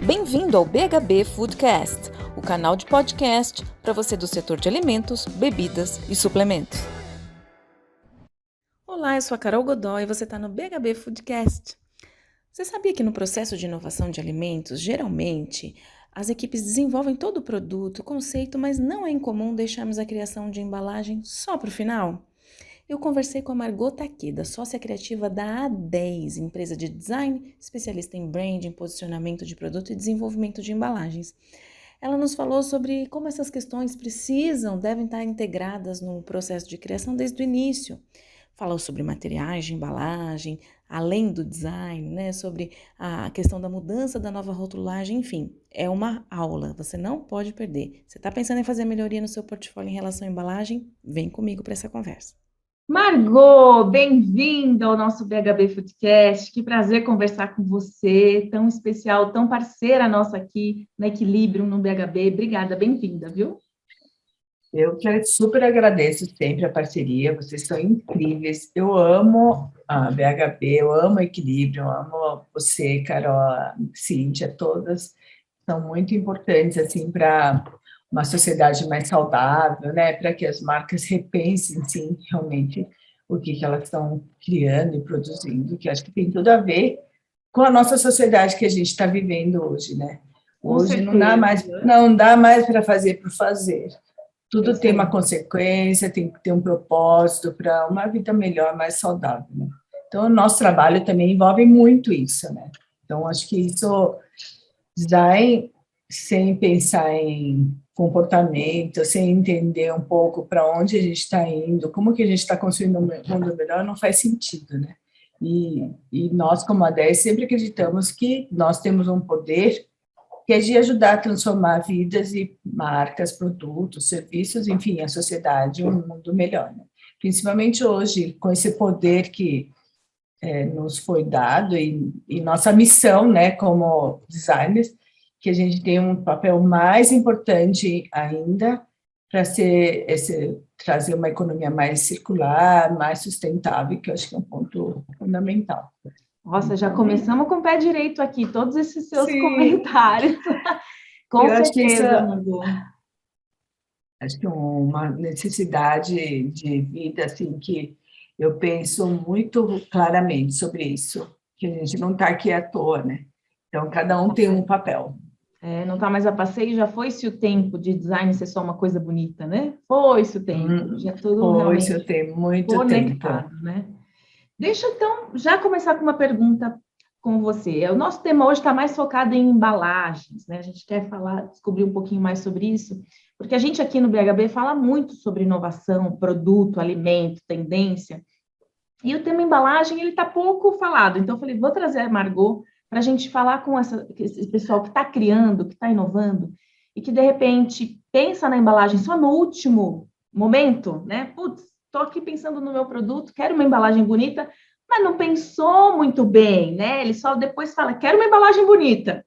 Bem-vindo ao BHB Foodcast, o canal de podcast para você do setor de alimentos, bebidas e suplementos. Olá, eu sou a Carol Godoy e você está no BHB Foodcast. Você sabia que no processo de inovação de alimentos, geralmente, as equipes desenvolvem todo o produto, o conceito, mas não é incomum deixarmos a criação de embalagem só para o final? Eu conversei com a Margot Takeda, sócia criativa da A10, empresa de design, especialista em branding, posicionamento de produto e desenvolvimento de embalagens. Ela nos falou sobre como essas questões devem estar integradas no processo de criação desde o início. Falou sobre materiais de embalagem, além do design, né? Sobre a questão da mudança da nova rotulagem, enfim, é uma aula, você não pode perder. Você está pensando em fazer melhoria no seu portfólio em relação à embalagem? Vem comigo para essa conversa. Margot, bem-vinda ao nosso BHB Foodcast. Que prazer conversar com você, tão especial, tão parceira nossa aqui na Equilibrium, no BHB. Obrigada, bem-vinda, viu? Eu que super agradeço sempre a parceria, vocês são incríveis. Eu amo a BHB, eu amo o Equilíbrio, eu amo você, Carol, Cíntia, todas são muito importantes assim para uma sociedade mais saudável, né? Para que as marcas repensem, sim, realmente o que elas estão criando e produzindo, que acho que tem tudo a ver com a nossa sociedade que a gente está vivendo hoje, né? Hoje não dá mais para fazer por fazer. Tudo tem uma consequência, tem que ter um propósito para uma vida melhor, mais saudável, né? Então, o nosso trabalho também envolve muito isso, né? Então, acho que isso, design, sem pensar em comportamento, sem entender um pouco para onde a gente está indo, como que a gente está construindo um mundo melhor, não faz sentido, né? E nós, como a 10, sempre acreditamos que nós temos um poder que é de ajudar a transformar vidas e marcas, produtos, serviços, enfim, a sociedade, um mundo melhor, né? Principalmente hoje, com esse poder que nos foi dado e nossa missão, né, como designers, que a gente tem um papel mais importante ainda para trazer uma economia mais circular, mais sustentável, que eu acho que é um ponto fundamental. Nossa, já começamos com o pé direito aqui, todos esses seus comentários. Com certeza, Margot. Acho que uma necessidade de vida, assim, que eu penso muito claramente sobre isso, que a gente não está aqui à toa, né? Então, cada um tem um papel. Não está mais a passeio, já foi-se o tempo de design ser só uma coisa bonita, né? Foi-se o tempo, já tudo realmente foi-se o tempo, muito conectado, tempo. Né? Deixa, então, já começar com uma pergunta com você. O nosso tema hoje está mais focado em embalagens, né? A gente quer descobrir um pouquinho mais sobre isso, porque a gente aqui no BHB fala muito sobre inovação, produto, alimento, tendência, e o tema embalagem, ele está pouco falado. Então, eu falei, vou trazer a Margot para a gente falar com esse pessoal que está criando, que está inovando, e que, de repente, pensa na embalagem só no último momento, né? Putz, estou aqui pensando no meu produto, quero uma embalagem bonita, mas não pensou muito bem, né? Ele só depois fala, quero uma embalagem bonita.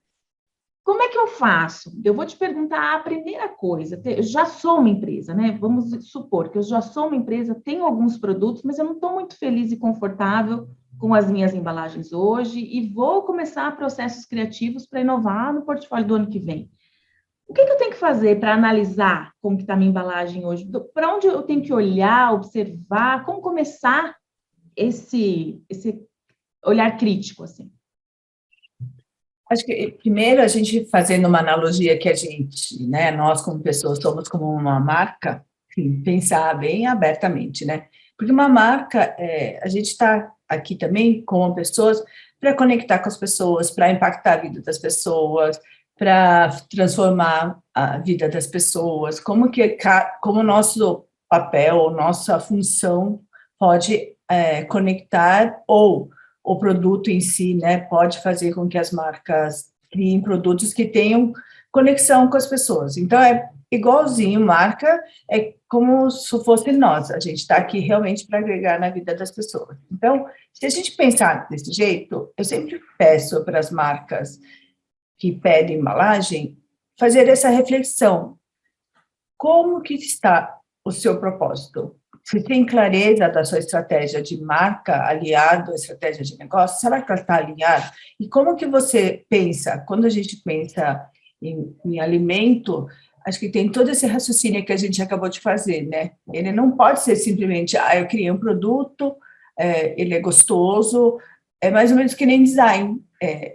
Como é que eu faço? Eu vou te perguntar a primeira coisa. Eu já sou uma empresa, né? Vamos supor que eu já sou uma empresa, tenho alguns produtos, mas eu não estou muito feliz e confortável com as minhas embalagens hoje e vou começar processos criativos para inovar no portfólio do ano que vem. O que eu tenho que fazer para analisar como que está a minha embalagem hoje? Para onde eu tenho que olhar, observar? Como começar esse olhar crítico, assim? Acho que, primeiro, a gente fazendo uma analogia que a gente, né, nós como pessoas somos como uma marca, pensar bem abertamente, né? Porque uma marca, a gente está aqui também como pessoas para conectar com as pessoas, para impactar a vida das pessoas, para transformar a vida das pessoas, como o nosso papel, nossa função pode conectar ou o produto em si, né, pode fazer com que as marcas criem produtos que tenham conexão com as pessoas. Então, é igualzinho, marca, é como se fosse nós, a gente está aqui realmente para agregar na vida das pessoas. Então, se a gente pensar desse jeito, eu sempre peço para as marcas que pedem embalagem fazer essa reflexão. Como que está o seu propósito? você tem clareza da sua estratégia de marca aliado à estratégia de negócio? Será que ela está alinhada? E como que você pensa? Quando a gente pensa em alimento, acho que tem todo esse raciocínio que a gente acabou de fazer, né? Ele não pode ser simplesmente, eu criei um produto, ele é gostoso, é mais ou menos que nem design.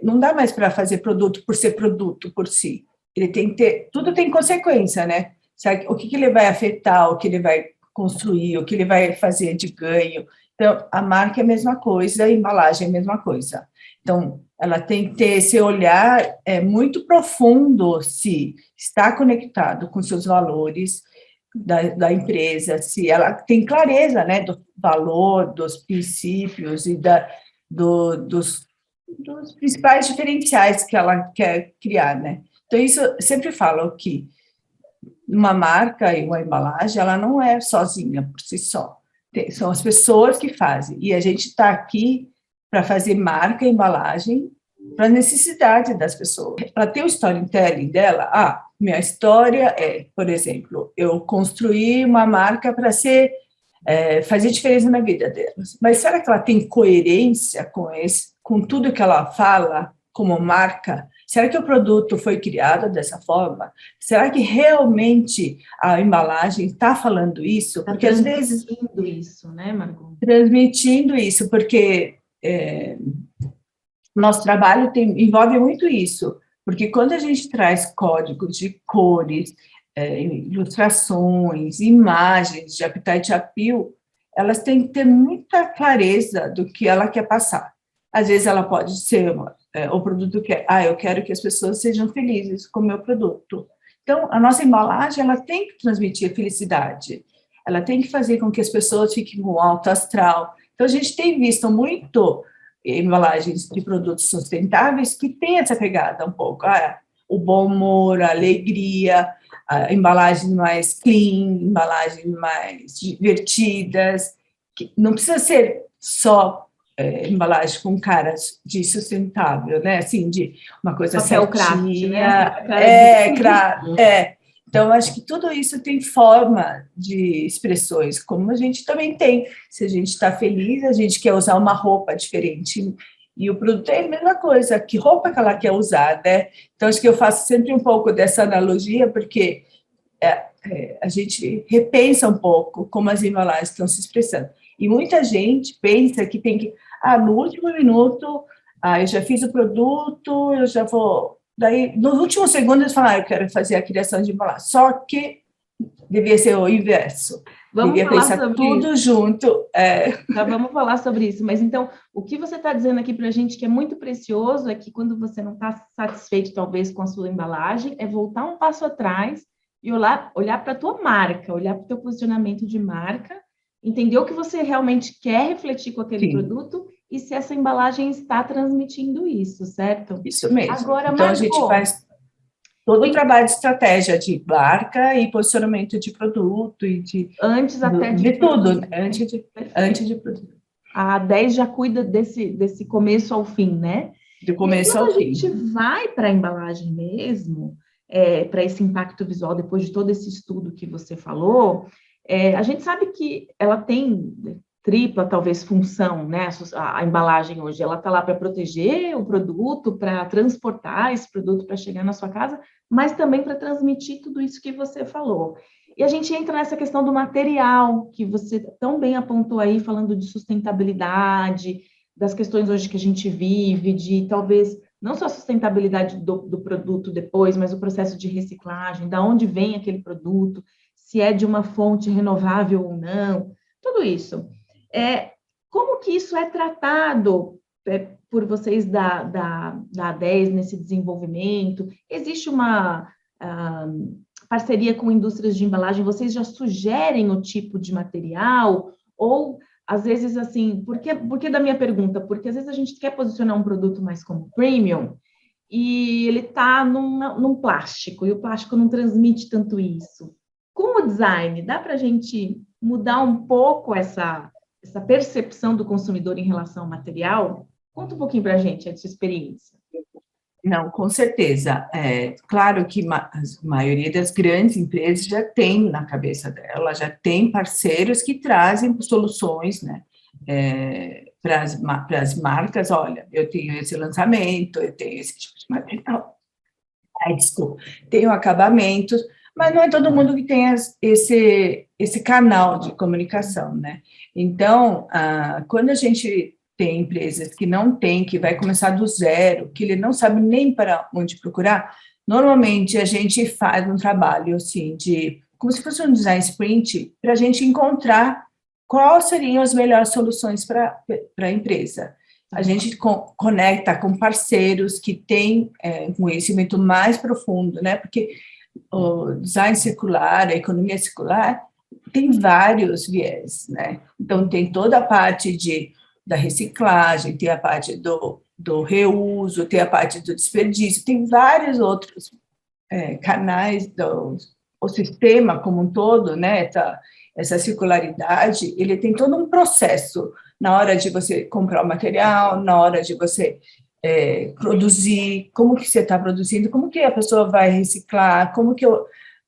Não dá mais para fazer produto por ser produto por si. Ele tem que ter, tudo tem consequência, né? Sabe, o que ele vai afetar, o que ele vai construir, o que ele vai fazer de ganho. Então, a marca é a mesma coisa, a embalagem é a mesma coisa. Então, ela tem que ter esse olhar muito profundo, se está conectado com seus valores da empresa, se ela tem clareza, né, do valor, dos princípios e dos principais diferenciais que ela quer criar, né? Então, isso eu sempre falo que uma marca e uma embalagem, ela não é sozinha por si só. São as pessoas que fazem. E a gente está aqui para fazer marca e embalagem para a necessidade das pessoas. Ela tem o storytelling dela. Minha história por exemplo, eu construí uma marca para fazer diferença na vida delas. Mas será que ela tem coerência com tudo que ela fala como marca? Será que o produto foi criado dessa forma? Será que realmente a embalagem está falando isso? Porque às vezes transmitindo isso, né, Margot? Transmitindo isso, porque nosso trabalho envolve muito isso. Porque quando a gente traz códigos de cores, ilustrações, imagens de appetite appeal, elas têm que ter muita clareza do que ela quer passar. Às vezes ela pode ser o produto que eu quero que as pessoas sejam felizes com o meu produto. Então, a nossa embalagem, ela tem que transmitir felicidade, ela tem que fazer com que as pessoas fiquem com alto astral. Então, a gente tem visto muito embalagens de produtos sustentáveis que tem essa pegada um pouco, o bom humor, a alegria, a embalagem mais clean, embalagens mais divertidas, que não precisa ser só embalagem com caras de sustentável, né? Assim, de uma coisa certinha. Então, acho que tudo isso tem forma de expressões, como a gente também tem. Se a gente está feliz, a gente quer usar uma roupa diferente. E o produto é a mesma coisa, que roupa que ela quer usar, né? Então, acho que eu faço sempre um pouco dessa analogia, porque a gente repensa um pouco como as embalagens estão se expressando. E muita gente pensa que tem que, no último minuto, eu já fiz o produto, eu já vou... Daí, no último segundo, eles falam, eu quero fazer a criação de embalagem. Só que devia ser o inverso. Devia pensar tudo junto. Já vamos falar sobre isso. Mas, então, o que você está dizendo aqui para a gente que é muito precioso é que quando você não está satisfeito, talvez, com a sua embalagem, é voltar um passo atrás e olhar para a tua marca, olhar para o teu posicionamento de marca, entender o que você realmente quer refletir com aquele produto e se essa embalagem está transmitindo isso, certo? Isso mesmo. Agora, então, Margot, a gente faz todo o trabalho de estratégia de marca e posicionamento de produto e de... Antes até de tudo, antes de produto. A 10 já cuida desse começo ao fim, né? Do começo ao fim. Quando a gente vai para a embalagem mesmo, para esse impacto visual, depois de todo esse estudo que você falou, a gente sabe que ela tem tripla, talvez, função, né? A embalagem hoje, ela está lá para proteger o produto, para transportar esse produto para chegar na sua casa, mas também para transmitir tudo isso que você falou. E a gente entra nessa questão do material, que você tão bem apontou aí, falando de sustentabilidade, das questões hoje que a gente vive, de talvez não só a sustentabilidade do produto depois, mas o processo de reciclagem, da onde vem aquele produto, se é de uma fonte renovável ou não, tudo isso. Como que isso é tratado por vocês da A10 nesse desenvolvimento? Existe uma parceria com indústrias de embalagem? Vocês já sugerem o tipo de material? Ou, às vezes, assim, por que da minha pergunta? Porque, às vezes, a gente quer posicionar um produto mais como premium e ele está num plástico, e o plástico não transmite tanto isso. Com o design, dá para a gente mudar um pouco essa percepção do consumidor em relação ao material? Conta um pouquinho para a gente, a sua experiência. Não, com certeza. É claro que a maioria das grandes empresas já tem na cabeça dela, já tem parceiros que trazem soluções, né? Para as marcas, olha, eu tenho esse lançamento, eu tenho esse tipo de material, desculpa, tenho acabamentos, mas não é todo mundo que tem esse canal de comunicação, né? Então, quando a gente tem empresas que não tem, que vai começar do zero, que ele não sabe nem para onde procurar, normalmente a gente faz um trabalho assim como se fosse um design sprint, para a gente encontrar quais seriam as melhores soluções para a empresa. A gente conecta com parceiros que têm um conhecimento mais profundo, né? Porque o design circular, a economia circular, tem vários viés, né? Então, tem toda a parte da reciclagem, tem a parte do reuso, tem a parte do desperdício, tem vários outros canais o sistema como um todo, né? Essa circularidade, ele tem todo um processo na hora de você comprar o material, na hora de você produzir, como que você está produzindo, como que a pessoa vai reciclar, como que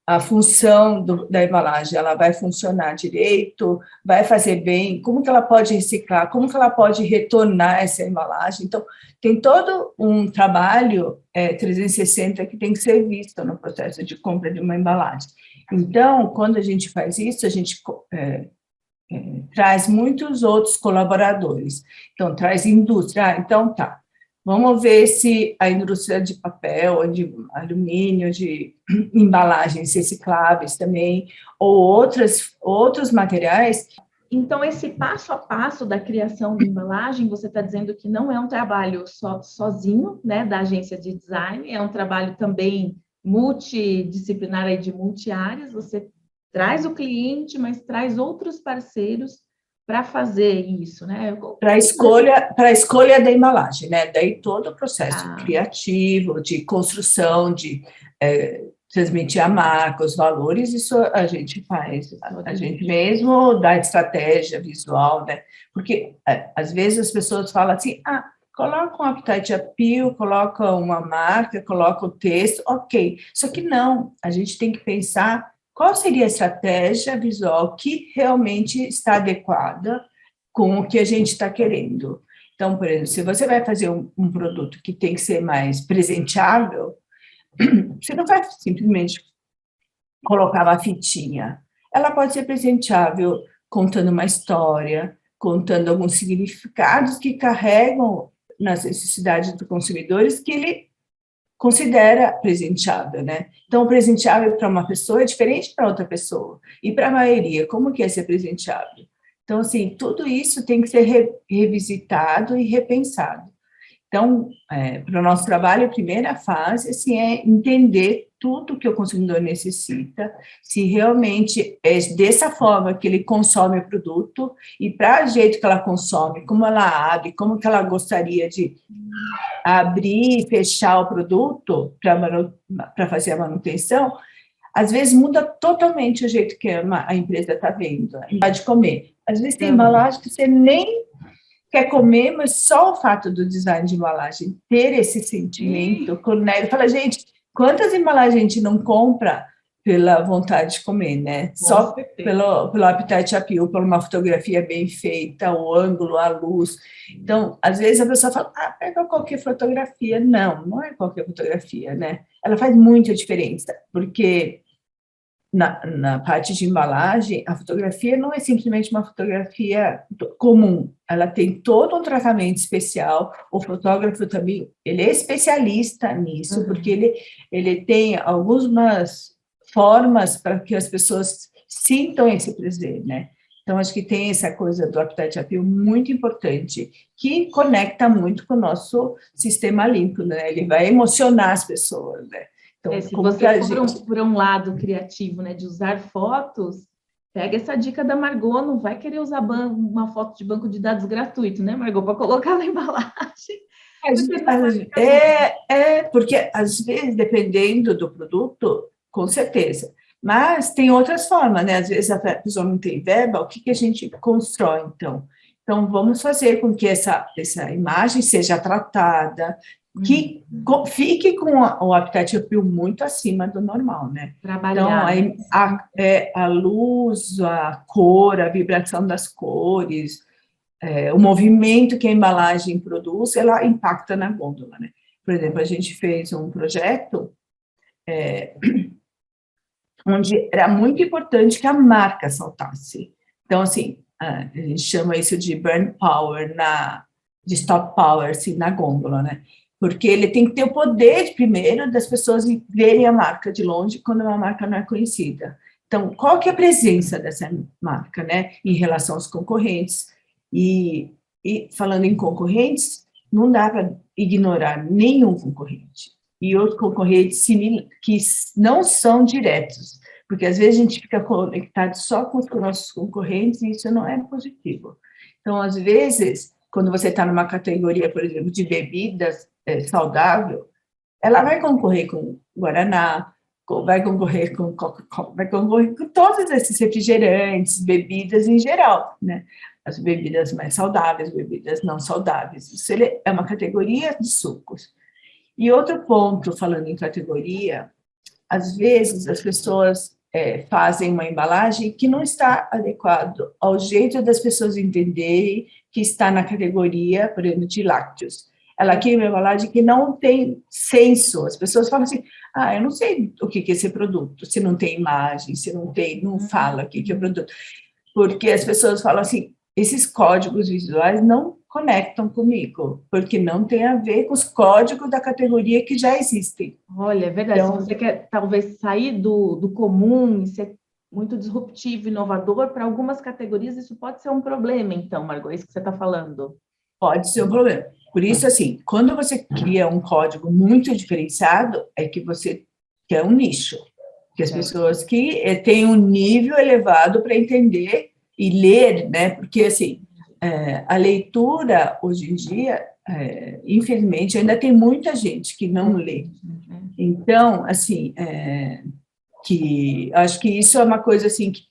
a função da embalagem ela vai funcionar direito, vai fazer bem, como que ela pode reciclar, como que ela pode retornar essa embalagem. Então, tem todo um trabalho 360 que tem que ser visto no processo de compra de uma embalagem. Então, quando a gente faz isso, a gente traz muitos outros colaboradores. Então, traz indústria. Então, tá. Vamos ver se a indústria de papel, de alumínio, de embalagens recicláveis também, ou outros materiais. Então, esse passo a passo da criação da embalagem, você está dizendo que não é um trabalho sozinho, né, da agência de design, é um trabalho também multidisciplinar aí de multiáreas. Você traz o cliente, mas traz outros parceiros para fazer isso, né? Para a escolha da embalagem, né? Daí todo o processo criativo, de construção, de transmitir a marca, os valores, isso a gente faz, a gente mesmo dá estratégia visual, né? Porque às vezes as pessoas falam assim, coloca um appetite appeal, coloca uma marca, coloca o texto, ok. Só que não, a gente tem que pensar qual seria a estratégia visual que realmente está adequada com o que a gente está querendo. Então, por exemplo, se você vai fazer um produto que tem que ser mais presenteável, você não vai simplesmente colocar uma fitinha. Ela pode ser presenteável contando uma história, contando alguns significados que carregam nas necessidades dos consumidores que ele considera presenteável, né? Então, o presenteável para uma pessoa é diferente para outra pessoa. E para a maioria, como que é ser presenteável? Então, assim, tudo isso tem que ser revisitado e repensado. Então, para o nosso trabalho, a primeira fase assim, é entender tudo que o consumidor necessita, se realmente é dessa forma que ele consome o produto e para o jeito que ela consome, como ela abre, como que ela gostaria de abrir e fechar o produto para fazer a manutenção, às vezes muda totalmente o jeito que a empresa está vendo, de comer. Às vezes tem embalagem que você nem quer comer, mas só o fato do design de embalagem ter esse sentimento, fala, gente, quantas embalagens a gente não compra pela vontade de comer, né? Só pelo appetite appeal, por uma fotografia bem feita, o ângulo, a luz. Então, às vezes a pessoa fala, pega qualquer fotografia. Não é qualquer fotografia, né? Ela faz muita diferença, porque na parte de embalagem, a fotografia não é simplesmente uma fotografia comum, ela tem todo um tratamento especial, o fotógrafo também, ele é especialista nisso, porque ele tem algumas formas para que as pessoas sintam esse prazer, né? Então, acho que tem essa coisa do appetite appeal muito importante, que conecta muito com o nosso sistema límpico, né? Ele vai emocionar as pessoas, né? Então, se você for por um lado criativo, né, de usar fotos, pega essa dica da Margot, não vai querer usar uma foto de banco de dados gratuito, né, Margot, para colocar na embalagem. Porque às vezes, dependendo do produto, com certeza, mas tem outras formas, né, às vezes a pessoa não tem verba, o que a gente constrói, então? Então, vamos fazer com que essa imagem seja tratada, que fique com o apetite appeal muito acima do normal, né? Trabalhar. Então, a luz, a cor, a vibração das cores, o movimento que a embalagem produz, ela impacta na gôndola, né? Por exemplo, a gente fez um projeto onde era muito importante que a marca saltasse. Então, assim, a gente chama isso de burn power, de stop power, assim, na gôndola, né? Porque ele tem que ter o poder, primeiro, das pessoas verem a marca de longe quando uma marca não é conhecida. Então, qual que é a presença dessa marca, né, em relação aos concorrentes? E falando em concorrentes, não dá para ignorar nenhum concorrente. E outros concorrentes que não são diretos, porque às vezes a gente fica conectado só com os nossos concorrentes e isso não é positivo. Então, às vezes, quando você está numa categoria, por exemplo, de bebidas saudável, ela vai concorrer com Guaraná, vai concorrer com Coca-Cola, vai concorrer com todos esses refrigerantes, bebidas em geral, né? As bebidas mais saudáveis, bebidas não saudáveis. Isso é uma categoria de sucos. E outro ponto, falando em categoria, às vezes as pessoas fazem uma embalagem que não está adequado ao jeito das pessoas entenderem que está na categoria, por exemplo, de lácteos. Ela quer uma embalagem que não tem senso. As pessoas falam assim, eu não sei o que é esse produto, se não tem imagem, se não fala o que é o produto. Porque as pessoas falam assim, esses códigos visuais não conectam comigo, porque não tem a ver com os códigos da categoria que já existem. Olha, é verdade. Então, se você quer talvez sair do comum e ser muito disruptivo, inovador, para algumas categorias isso pode ser um problema, então, Margot, é isso que você está falando. Pode ser um problema. Por isso, assim, quando você cria um código muito diferenciado, é que você quer um nicho, que as pessoas que têm um nível elevado para entender e ler, né? Porque, assim, a leitura, hoje em dia, infelizmente, ainda tem muita gente que não lê. Então, assim, que acho que isso é uma coisa, assim, que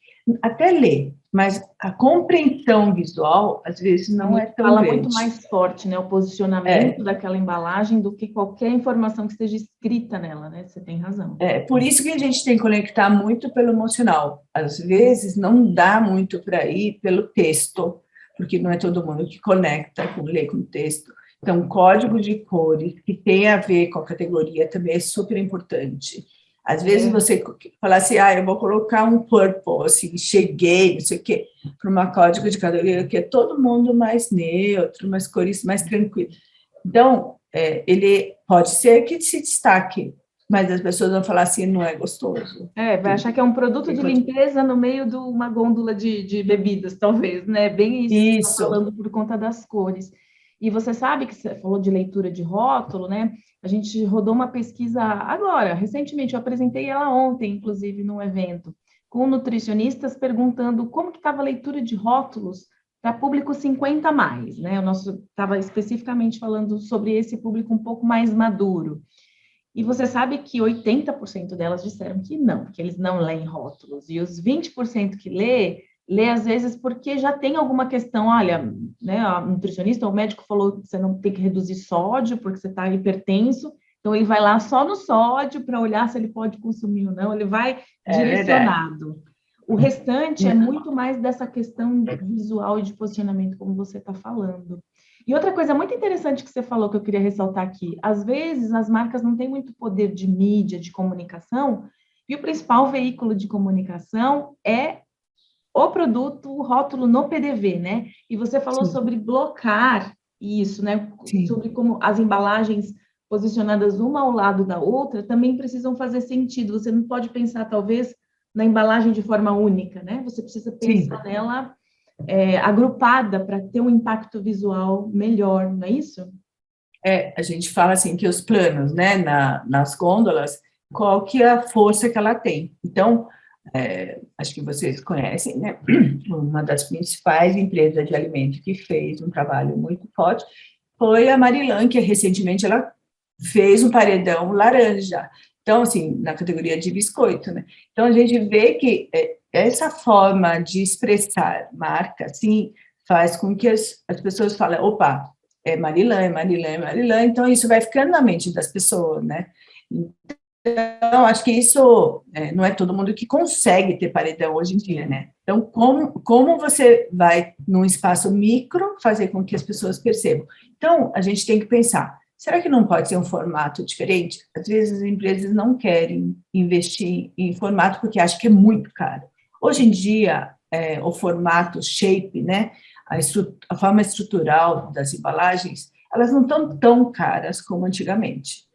até lê, mas a compreensão visual, às vezes, não é tão Fala grande. muito mais forte, né? O posicionamento daquela embalagem do que qualquer informação que esteja escrita nela, né? Você tem razão. Por isso que a gente tem que conectar muito pelo emocional. Às vezes, não dá muito para ir pelo texto, porque não é todo mundo que conecta com ler com texto. Então, código de cores que tem a ver com a categoria também é super importante. Às vezes você fala assim, eu vou colocar um purple, assim, cheguei, não sei o quê, para uma código de categoria que é todo mundo mais neutro, umas cores mais tranquilas. Então, ele pode ser que se destaque, mas as pessoas vão falar assim, não é gostoso. Vai achar que é um produto de limpeza no meio de uma gôndola de bebidas, talvez, né? Bem isso que você está falando por conta das cores. E você sabe que você falou de leitura de rótulo, né? A gente rodou uma pesquisa agora, recentemente, eu apresentei ela ontem, inclusive, num evento, com nutricionistas perguntando como que estava a leitura de rótulos para público 50 mais, né? O nosso estava especificamente falando sobre esse público um pouco mais maduro. E você sabe que 80% delas disseram que não, que eles não leem rótulos. E os 20% que lê às vezes porque já tem alguma questão, olha, né, a nutricionista, o médico falou que você não tem que reduzir sódio porque você está hipertenso, então ele vai lá só no sódio para olhar se ele pode consumir ou não, ele vai direcionado. O restante é muito mais dessa questão visual e de posicionamento, como você está falando. E outra coisa muito interessante que você falou, que eu queria ressaltar aqui, às vezes as marcas não têm muito poder de mídia, de comunicação, e o principal veículo de comunicação é o produto, o rótulo no PDV, né? E você falou sobre blocar isso, né? Sobre como as embalagens posicionadas uma ao lado da outra também precisam fazer sentido. Você não pode pensar, talvez, na embalagem de forma única, né? Você precisa pensar nela agrupada para ter um impacto visual melhor, não é isso? A gente fala assim que os planos, né, nas gôndolas, qual que é a força que ela tem. Então, acho que vocês conhecem, né? Uma das principais empresas de alimento que fez um trabalho muito forte foi a Marilã, que recentemente ela fez um paredão laranja. Então, assim, na categoria de biscoito, né? Então, a gente vê que essa forma de expressar marca, assim, faz com que as pessoas falem, opa, é Marilã, é Marilã, é Marilã, então isso vai ficando na mente das pessoas, né? Então, acho que isso não é todo mundo que consegue ter paredão hoje em dia, né? Então, como você vai, num espaço micro, fazer com que as pessoas percebam? Então, a gente tem que pensar, será que não pode ser um formato diferente? Às vezes, as empresas não querem investir em formato porque acham que é muito caro. Hoje em dia, o formato shape, né? A forma estrutural das embalagens, elas não estão tão caras como antigamente.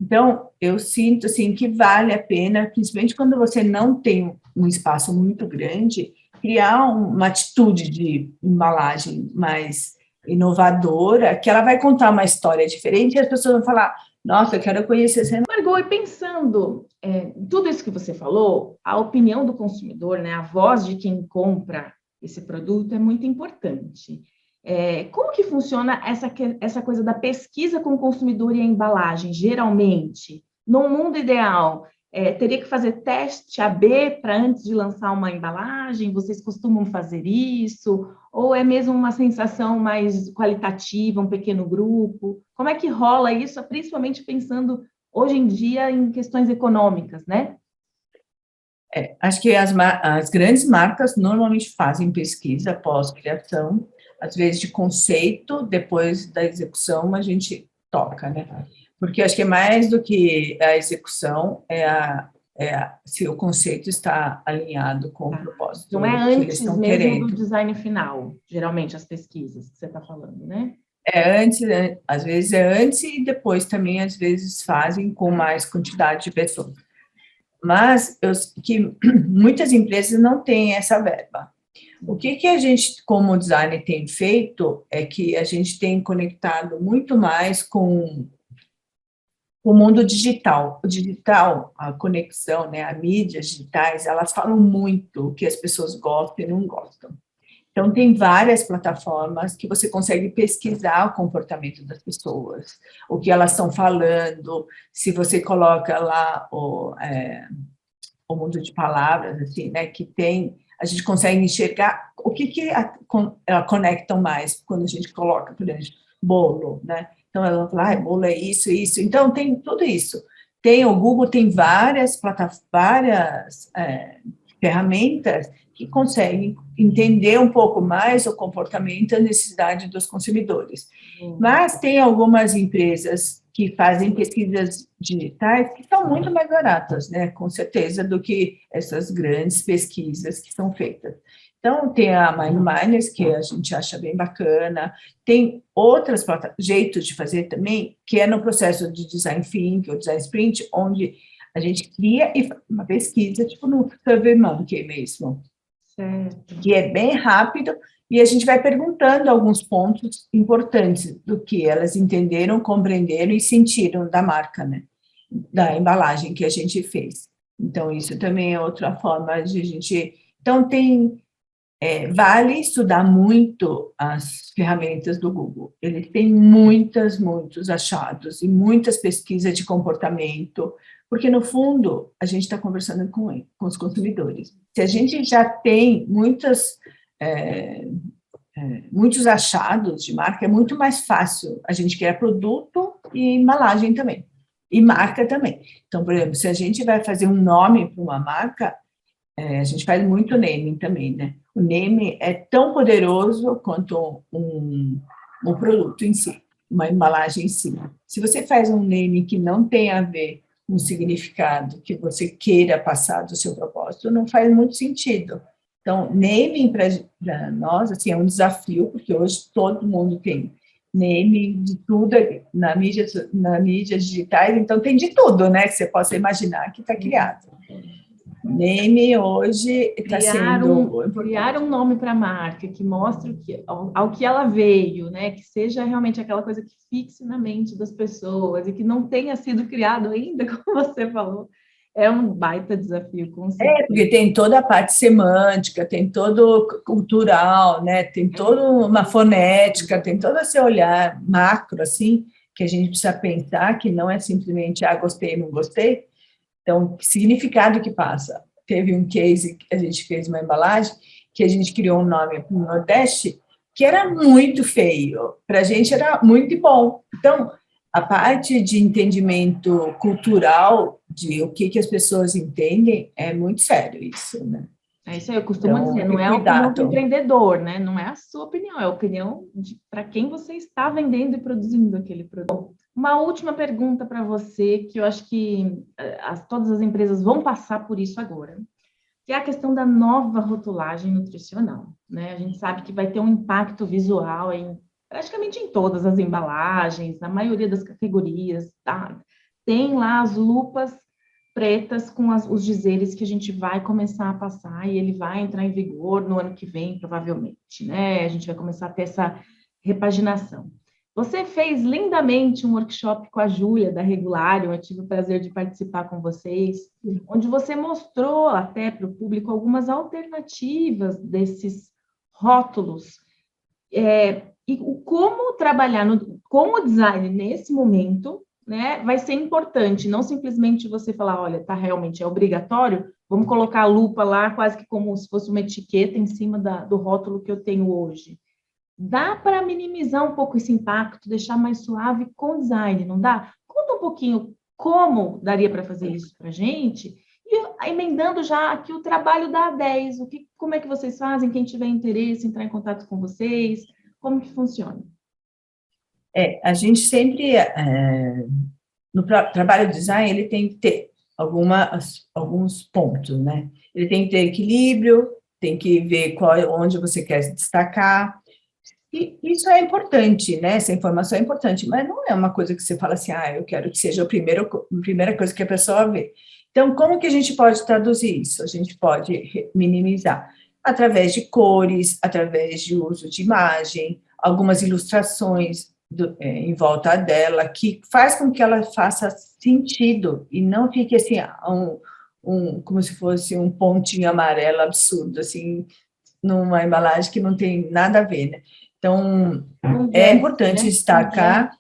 Então, eu sinto assim que vale a pena, principalmente quando você não tem um espaço muito grande, criar uma atitude de embalagem mais inovadora, que ela vai contar uma história diferente e as pessoas vão falar, nossa, eu quero conhecer essa. Margot, e pensando em tudo isso que você falou, a opinião do consumidor, né, a voz de quem compra esse produto é muito importante. Como que funciona essa coisa da pesquisa com o consumidor e a embalagem? Geralmente, no mundo ideal, teria que fazer teste AB para antes de lançar uma embalagem? Vocês costumam fazer isso? Ou é mesmo uma sensação mais qualitativa, um pequeno grupo? Como é que rola isso, principalmente pensando hoje em dia em questões econômicas, né? Acho que as grandes marcas normalmente fazem pesquisa pós-criação, às vezes de conceito, depois da execução a gente toca, né? Porque acho que é mais do que a execução, se o conceito está alinhado com o propósito Então, é que eles antes estão mesmo querendo. do design final, geralmente, as pesquisas que você está falando, né? Antes, às vezes é antes e depois também, às vezes, fazem com mais quantidade de pessoas. Mas que muitas empresas não têm essa verba. O que a gente, como designer, tem feito é que a gente tem conectado muito mais com o mundo digital. O digital, a conexão, né, as mídias digitais, elas falam muito o que as pessoas gostam e não gostam. Então, tem várias plataformas que você consegue pesquisar o comportamento das pessoas, o que elas estão falando, se você coloca lá o mundo de palavras, assim, né, que tem, a gente consegue enxergar o que ela conectam mais quando a gente coloca, por exemplo, bolo, né? Então, ela fala, bolo é isso, isso. Então, tem tudo isso. O Google tem várias ferramentas que conseguem entender um pouco mais o comportamento e a necessidade dos consumidores. Mas tem algumas empresas que fazem pesquisas digitais que são muito mais baratas, né, com certeza, do que essas grandes pesquisas que são feitas. Então, tem a MindMiners, que a gente acha bem bacana, tem outros jeitos de fazer também, que é no processo de Design Thinking ou Design Sprint, onde a gente cria uma pesquisa, tipo no SurveyMonkey mesmo, Certo. que é bem rápido, e a gente vai perguntando alguns pontos importantes do que elas entenderam, compreenderam e sentiram da marca, né? Da embalagem que a gente fez. Então, isso também é outra forma de a gente... Então, vale estudar muito as ferramentas do Google. Ele tem muitos achados e muitas pesquisas de comportamento, porque, no fundo, a gente está conversando com os consumidores. Se a gente já tem muitos achados de marca, é muito mais fácil a gente criar produto e embalagem também, e marca também. Então, por exemplo, se a gente vai fazer um nome para uma marca, a gente faz muito naming também, né? O naming é tão poderoso quanto um produto em si, uma embalagem em si. Se você faz um naming que não tem a ver com o significado que você queira passar do seu propósito, não faz muito sentido. Então, naming para nós assim, é um desafio, porque hoje todo mundo tem naming de tudo na mídia digitais, então tem de tudo, né? Que você possa imaginar que está criado. Name hoje está sendo... Criar um nome para a marca que mostre ao que ela veio, né? Que seja realmente aquela coisa que fixe na mente das pessoas e que não tenha sido criado ainda, como você falou. É um baita desafio, com certeza. Porque tem toda a parte semântica, tem todo cultural, né? Tem toda uma fonética, tem todo esse olhar macro, assim, que a gente precisa pensar, que não é simplesmente, gostei, não gostei. Então, que significado que passa? Teve um case que a gente fez uma embalagem, que a gente criou um nome para o Nordeste, que era muito feio. Para a gente era muito bom. Então, a parte de entendimento cultural de o que as pessoas entendem é muito sério isso, né? É isso aí, eu costumo Então, dizer, não é a opinião do cuidado. empreendedor, né? Não é a sua opinião, é a opinião para quem você está vendendo e produzindo aquele produto. Uma última pergunta para você, que eu acho que todas as empresas vão passar por isso agora, que é a questão da nova rotulagem nutricional, né? A gente sabe que vai ter um impacto visual em praticamente em todas as embalagens, na maioria das categorias, tá? Tem lá as lupas pretas com os dizeres que a gente vai começar a passar e ele vai entrar em vigor no ano que vem, provavelmente, né? A gente vai começar a ter essa repaginação. Você fez lindamente um workshop com a Júlia, da Regularium, eu tive o prazer de participar com vocês, onde você mostrou até para o público algumas alternativas desses rótulos, e como trabalhar com o design nesse momento, né, vai ser importante, não simplesmente você falar, olha, tá, realmente é obrigatório, vamos colocar a lupa lá, quase que como se fosse uma etiqueta em cima do rótulo que eu tenho hoje. Dá para minimizar um pouco esse impacto, deixar mais suave com design, não dá? Conta um pouquinho como daria para fazer isso para a gente, e emendando já aqui o trabalho da A10, como é que vocês fazem, quem tiver interesse, entrar em contato com vocês, como que funciona? A gente sempre, no trabalho de design, ele tem que ter alguns pontos, né? Ele tem que ter equilíbrio, tem que ver onde você quer se destacar, e isso é importante, né? Essa informação é importante, mas não é uma coisa que você fala assim, eu quero que seja a primeira coisa que a pessoa vê. Então, como que a gente pode traduzir isso? A gente pode minimizar através de cores, através de uso de imagem, algumas ilustrações em volta dela, que faz com que ela faça sentido e não fique assim, como se fosse um pontinho amarelo absurdo, assim, numa embalagem que não tem nada a ver, né? Então, é importante destacar,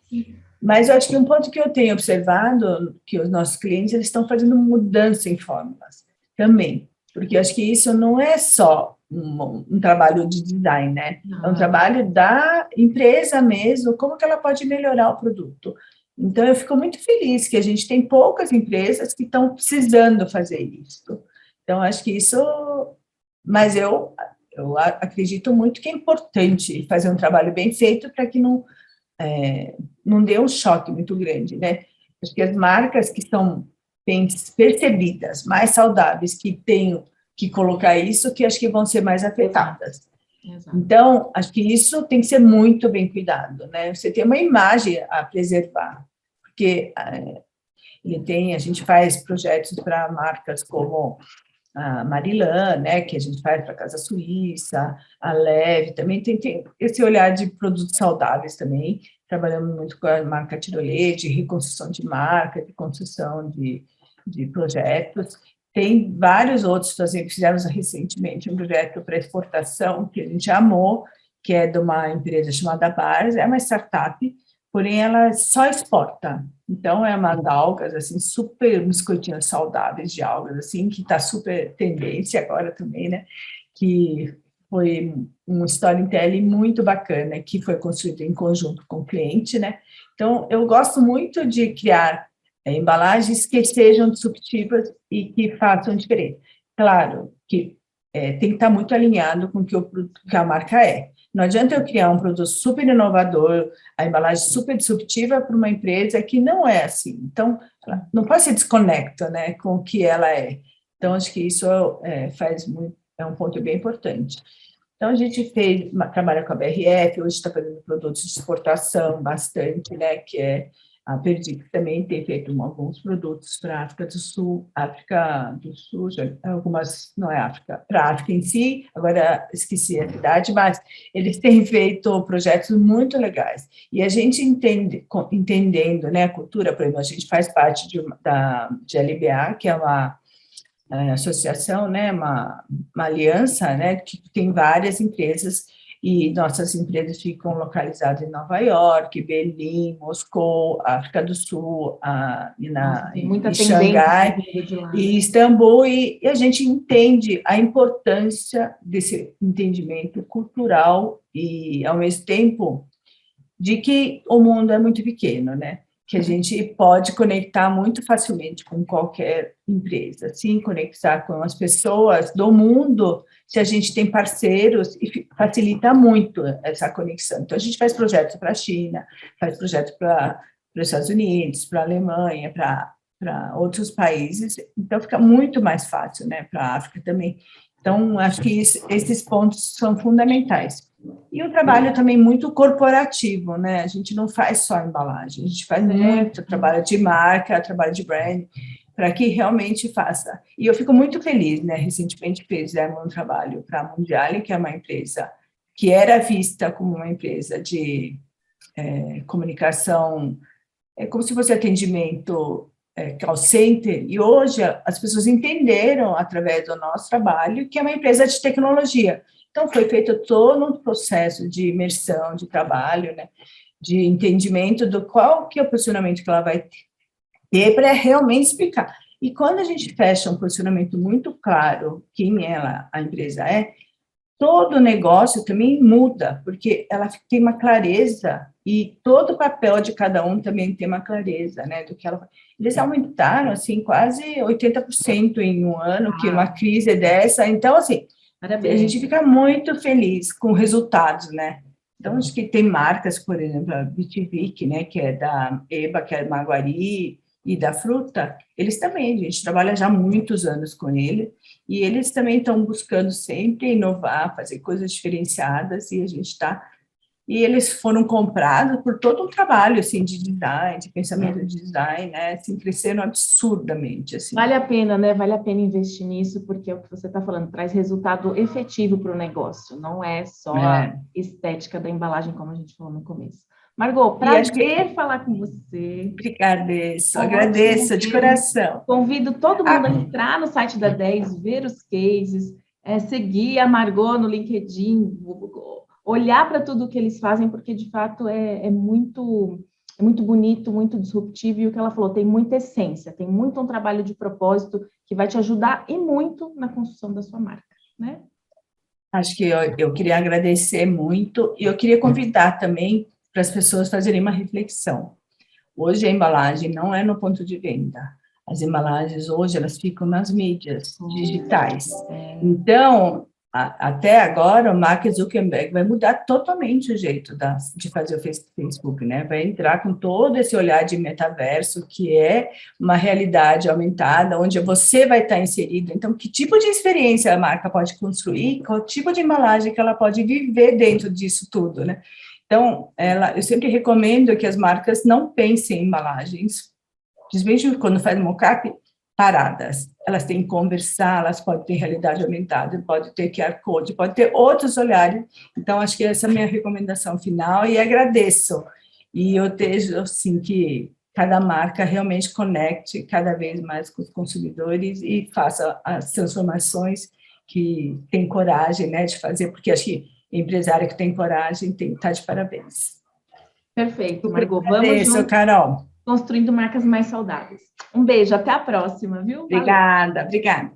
mas eu acho que um ponto que eu tenho observado, que os nossos clientes eles estão fazendo mudança em fórmulas também, porque eu acho que isso não é só um trabalho de design, né? É um trabalho da empresa mesmo, como que ela pode melhorar o produto. Então, eu fico muito feliz que a gente tem poucas empresas que estão precisando fazer isso. Então, acho que isso... Mas eu acredito muito que é importante fazer um trabalho bem feito para que não dê um choque muito grande, né? Acho que as marcas que são bem percebidas, mais saudáveis, que têm que colocar isso, que acho que vão ser mais afetadas. Exato. Então, acho que isso tem que ser muito bem cuidado, né? Você tem uma imagem a preservar, porque a gente faz projetos para marcas como a Marilan, né, que a gente faz para a Casa Suíça, a Leve, também tem esse olhar de produtos saudáveis também, trabalhamos muito com a marca Tirolete, reconstrução de marca, de construção de projetos, tem vários outros, fizemos recentemente um projeto para exportação, que a gente amou, que é de uma empresa chamada Bars, é uma startup, porém ela só exporta. Então, é uma algas, assim, super biscoitinhos saudáveis de algas, assim, que está super tendência agora também, né? Que foi um storytelling muito bacana, que foi construído em conjunto com o cliente, né? Então, eu gosto muito de criar embalagens que sejam disruptivas e que façam diferença. Claro que tem que estar muito alinhado com o que a marca é. Não adianta eu criar um produto super inovador, a embalagem super disruptiva para uma empresa que não é assim. Então, não pode ser desconecta, né, com o que ela é. Então, acho que isso é um ponto bem importante. Então, a gente trabalha com a BRF, hoje está fazendo produtos de exportação bastante, né, que é a Perdic também tem feito alguns produtos para a África do Sul, algumas, não é África, para a África em si, agora esqueci a cidade, mas eles têm feito projetos muito legais. E a gente entendendo, né, a cultura, por exemplo, a gente faz parte de LBA, que é uma associação, né, uma aliança, né, que tem várias empresas e nossas empresas ficam localizadas em Nova York, Berlim, Moscou, África do Sul, Tem muita em tendência Xangai vindo de lá. e Istambul, e a gente entende a importância desse entendimento cultural e, ao mesmo tempo, de que o mundo é muito pequeno, né? Que a gente pode conectar muito facilmente com qualquer empresa, sim, conectar com as pessoas do mundo, se a gente tem parceiros, e facilita muito essa conexão. Então, a gente faz projetos para a China, faz projetos para os Estados Unidos, para a Alemanha, para outros países, então fica muito mais fácil, né, para a África também. Então, acho que esses pontos são fundamentais. E o trabalho também muito corporativo, né? A gente não faz só embalagem, a gente faz muito trabalho de marca, trabalho de brand, para que realmente faça. E eu fico muito feliz, né? Recentemente fizemos um trabalho para a Mondiale, que é uma empresa que era vista como uma empresa de comunicação, como se fosse atendimento call center, e hoje as pessoas entenderam, através do nosso trabalho, que é uma empresa de tecnologia. Então, foi feito todo um processo de imersão, de trabalho, né, de entendimento do qual que é o posicionamento que ela vai ter para realmente explicar. E quando a gente fecha um posicionamento muito claro, quem ela, a empresa todo o negócio também muda, porque ela tem uma clareza e todo o papel de cada um também tem uma clareza, né, do que ela... Eles aumentaram, assim, quase 80% em um ano, que uma crise dessa, então, assim, Parabéns. a gente fica muito feliz com resultados, né? Então, acho que tem marcas, por exemplo, a Vitivic, né, que é da EBA, que é Maguari, e da fruta, eles também, a gente trabalha já há muitos anos com ele, e eles também estão buscando sempre inovar, fazer coisas diferenciadas, e a gente está... E eles foram comprados por todo um trabalho, assim, de design, de pensamento de design, né, assim, cresceram absurdamente, assim. Vale a pena, né? Vale a pena investir nisso, porque é o que você está falando, traz resultado efetivo para o negócio, não é só a estética da embalagem, como a gente falou no começo. Margot, prazer falar com você. Obrigada, agradeço de coração. Convido todo mundo a entrar no site da 10, ver os cases, seguir a Margot no LinkedIn, olhar para tudo que eles fazem, porque de fato é muito bonito, muito disruptivo, e o que ela falou, tem muita essência, tem muito um trabalho de propósito que vai te ajudar e muito na construção da sua marca, né? Acho que eu queria agradecer muito, e eu queria convidar também para as pessoas fazerem uma reflexão. Hoje a embalagem não é no ponto de venda. As embalagens hoje, elas ficam nas mídias digitais. Então, até agora, o Mark Zuckerberg vai mudar totalmente o jeito de fazer o Facebook, né? Vai entrar com todo esse olhar de metaverso, que é uma realidade aumentada, onde você vai estar inserido. Então, que tipo de experiência a marca pode construir, qual tipo de embalagem que ela pode viver dentro disso tudo, né? Então, eu sempre recomendo que as marcas não pensem em embalagens, principalmente quando fazem mock-up, paradas. Elas têm que conversar, elas podem ter realidade aumentada, pode ter QR Code, pode ter outros olhares. Então, acho que essa é a minha recomendação final, e agradeço. E eu desejo, assim, que cada marca realmente conecte cada vez mais com os consumidores e faça as transformações que tem coragem, né, de fazer, porque acho que empresário que tem coragem tem que estar de parabéns. Perfeito, Margot. Vamos juntos, Carol. construindo marcas mais saudáveis. Um beijo, até a próxima, viu? Obrigada, obrigada.